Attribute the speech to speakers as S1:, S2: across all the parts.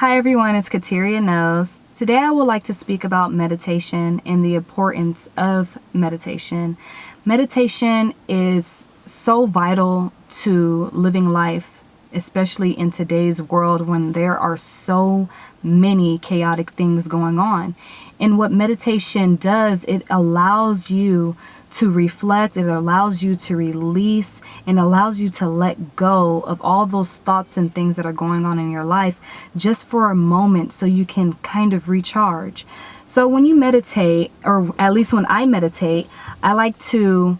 S1: Hi everyone, it's Kateria Knows. Today I would like to speak about meditation and the importance of meditation. Meditation is so vital to living life, especially in today's world when there are so many chaotic things going on. And what meditation does, it allows you to reflect, it allows you to release, and allows you to let go of all those thoughts and things that are going on in your life just for a moment so you can kind of recharge. So when you meditate, or at least when I meditate, I like to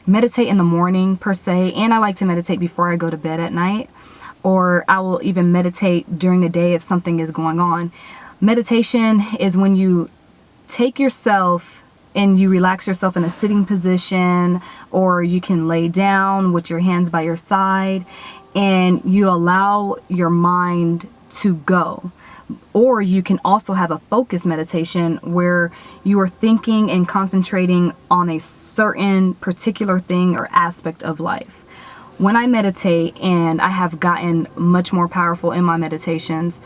S1: meditate in the morning per se, and I like to meditate before I go to bed at night, or I will even meditate during the day if something is going on. Meditation is when you take yourself and you relax yourself in a sitting position, or you can lay down with your hands by your side and you allow your mind to go. Or you can also have a focused meditation where you are thinking and concentrating on a certain particular thing or aspect of life. When I meditate, and I have gotten much more powerful in my meditations,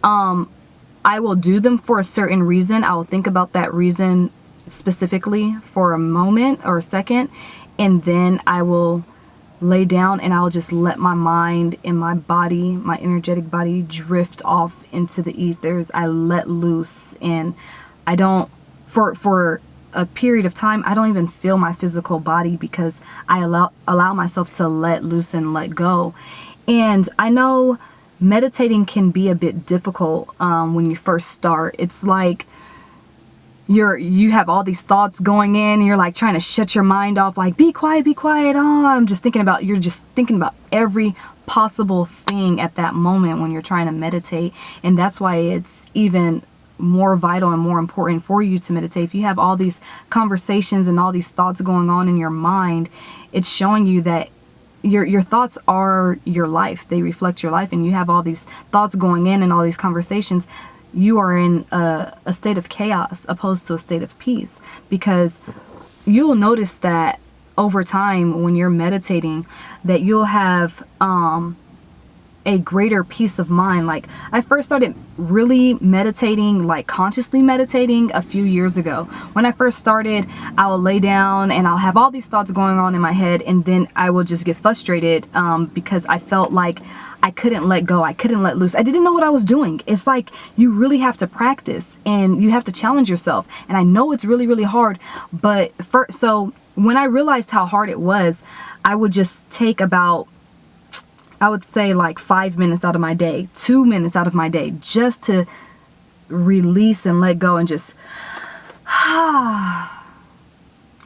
S1: I will do them for a certain reason. I will think about that reason specifically for a moment or a second, and then I will lay down and I'll just let my mind and my body, my energetic body, drift off into the ethers. I let loose, and I don't, for a period of time, I don't even feel my physical body because I allow myself to let loose and let go. And I know meditating can be a bit difficult when you first start. It's like you have all these thoughts going in, and you're like trying to shut your mind off, like be quiet. Oh, you're just thinking about every possible thing at that moment when you're trying to meditate. And that's why it's even more vital and more important for you to meditate. If you have all these conversations and all these thoughts going on in your mind, it's showing you that your thoughts are your life. They reflect your life, and you have all these thoughts going in and all these conversations. You are in a state of chaos opposed to a state of peace, because you'll notice that over time when you're meditating that you'll have a greater peace of mind. Like, I first started really meditating, like consciously meditating, a few years ago. When I first started, I will lay down and I'll have all these thoughts going on in my head, and then I will just get frustrated because I felt like I couldn't let go. I couldn't let loose. I didn't know what I was doing. It's like you really have to practice and you have to challenge yourself. And I know it's really, really hard. But so when I realized how hard it was, I would just take about, I would say like 5 minutes out of my day, 2 minutes out of my day, just to release and let go and just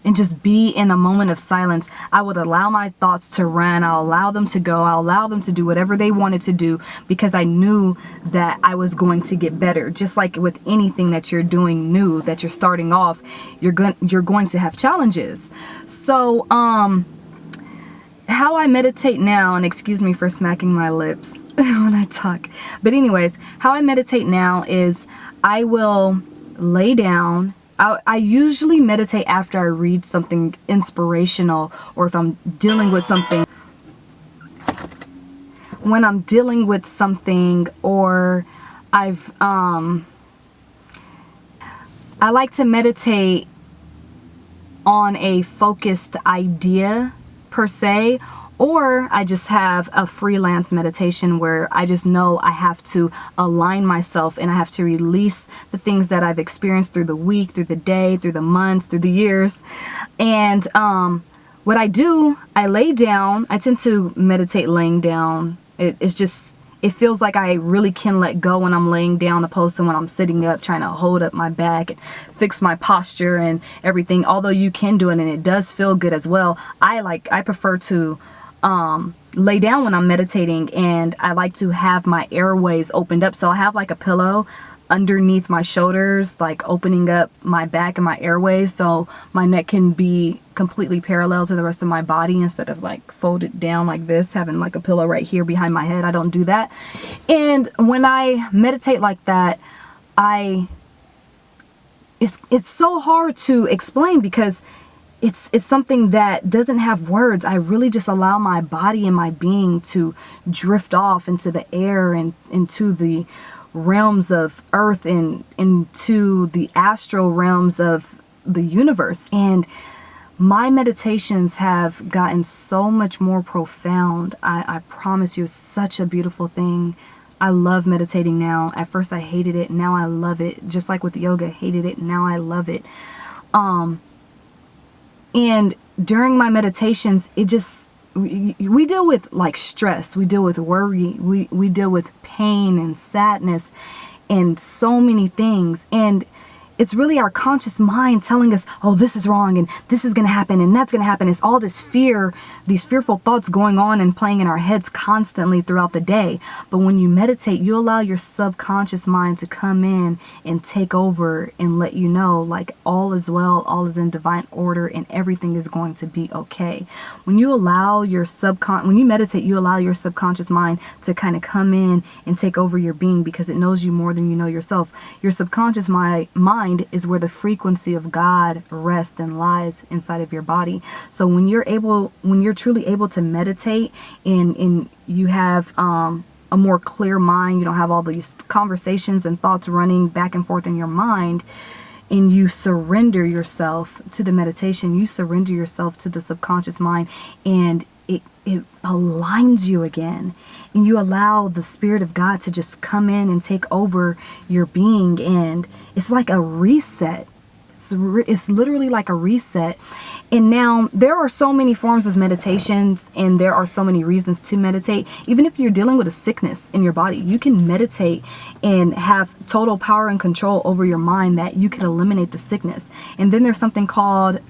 S1: and just be in a moment of silence. I would allow my thoughts to run. I'll allow them to go. I'll allow them to do whatever they wanted to do, because I knew that I was going to get better. Just like with anything that you're doing new, that you're starting off, you're going to have challenges. So, how I meditate now, and excuse me for smacking my lips when I talk, but anyways, how I meditate now is I will lay down. I usually meditate after I read something inspirational, or if I'm dealing with something. When I'm dealing with something, or I like to meditate on a focused idea per se, or I just have a freelance meditation where I just know I have to align myself and I have to release the things that I've experienced through the week, through the day, through the months, through the years. And what I do, I lay down. I tend to meditate laying down. It feels like I really can let go when I'm laying down, opposed to when I'm sitting up trying to hold up my back and fix my posture and everything. Although you can do it and it does feel good as well, I prefer to lay down when I'm meditating, and I like to have my airways opened up. So I have like a pillow underneath my shoulders, like opening up my back and my airways, so my neck can be completely parallel to the rest of my body instead of like folded down like this, having like a pillow right here behind my head. I don't do that. And when I meditate like that, it's so hard to explain, because it's something that doesn't have words. I really just allow my body and my being to drift off into the air and into the realms of earth and into the astral realms of the universe. And my meditations have gotten so much more profound. I promise you, it's such a beautiful thing. I love meditating now. At first I hated it. Now I love it. Just like with yoga, hated it. Now I love it. And during my meditations, we deal with like stress. We deal with worry. We deal with pain and sadness and so many things. And it's really our conscious mind telling us, oh, this is wrong and this is going to happen and that's going to happen. It's all this fear, these fearful thoughts going on and playing in our heads constantly throughout the day. But when you meditate, you allow your subconscious mind to come in and take over and let you know, like, all is well, all is in divine order, and everything is going to be okay. When you allow your when you meditate, you allow your subconscious mind to kind of come in and take over your being, because it knows you more than you know yourself. Your subconscious mind is where the frequency of God rests and lies inside of your body. So when you're truly able to meditate and you have a more clear mind, you don't have all these conversations and thoughts running back and forth in your mind, and you surrender yourself to the meditation, you surrender yourself to the subconscious mind, and it aligns you again, and you allow the Spirit of God to just come in and take over your being. And it's like a reset. It's literally like a reset. And now there are so many forms of meditations, and there are so many reasons to meditate. Even if you're dealing with a sickness in your body, you can meditate and have total power and control over your mind, that you can eliminate the sickness. And then there's something called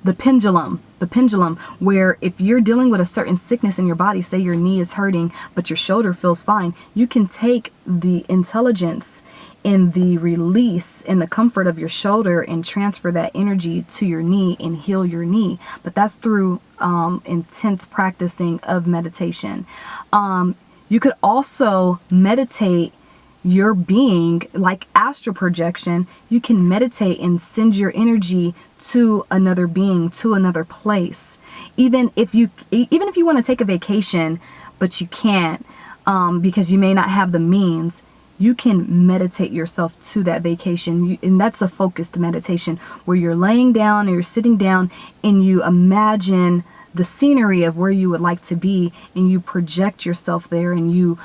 S1: the pendulum, where if you're dealing with a certain sickness in your body, say your knee is hurting, but your shoulder feels fine, you can take the intelligence and the release and the comfort of your shoulder and transfer that energy to your knee and heal your knee. But that's through intense practicing of meditation. You could also meditate your being, like astral projection. You can meditate and send your energy to another being, to another place. Even if you want to take a vacation, but you can't, because you may not have the means, you can meditate yourself to that vacation. And that's a focused meditation, where you're laying down or you're sitting down and you imagine the scenery of where you would like to be, and you project yourself there, and you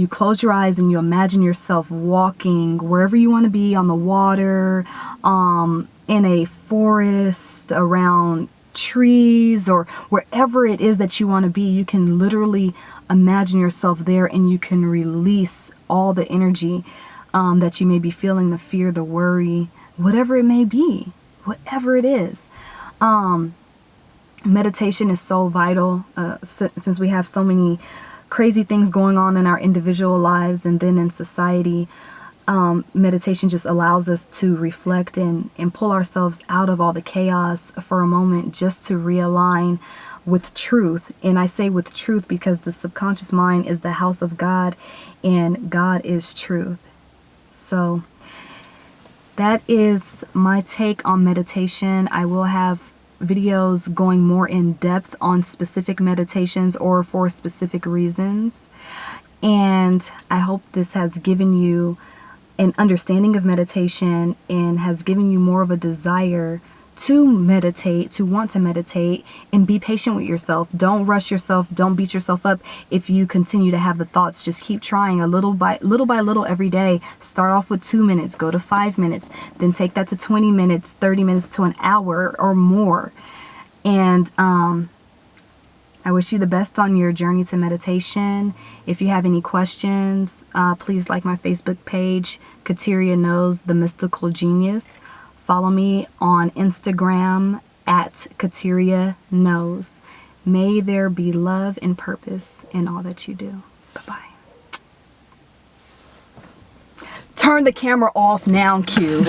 S1: close your eyes and you imagine yourself walking wherever you want to be, on the water, in a forest, around trees, or wherever it is that you want to be. You can literally imagine yourself there, and you can release all the energy that you may be feeling, the fear, the worry, whatever it may be, whatever it is. Meditation is so vital, since we have so many crazy things going on in our individual lives and then in society. Meditation just allows us to reflect and pull ourselves out of all the chaos for a moment, just to realign with truth. And I say with truth because the subconscious mind is the house of God, and God is truth. So that is my take on meditation. I will have videos going more in depth on specific meditations or for specific reasons. And I hope this has given you an understanding of meditation and has given you more of a desire to meditate, to want to meditate, and be patient with yourself. Don't rush yourself. Don't beat yourself up if you continue to have the thoughts. Just keep trying, a little by little every day. Start off with 2 minutes, go to 5 minutes, then take that to 20 minutes, 30 minutes to an hour or more. And I wish you the best on your journey to meditation. If you have any questions, please like my Facebook page, Kateria Knows, The Mystical Genius. Follow me on Instagram at Kateria Knows. May there be love and purpose in all that you do. Bye-bye. Turn the camera off now, Q.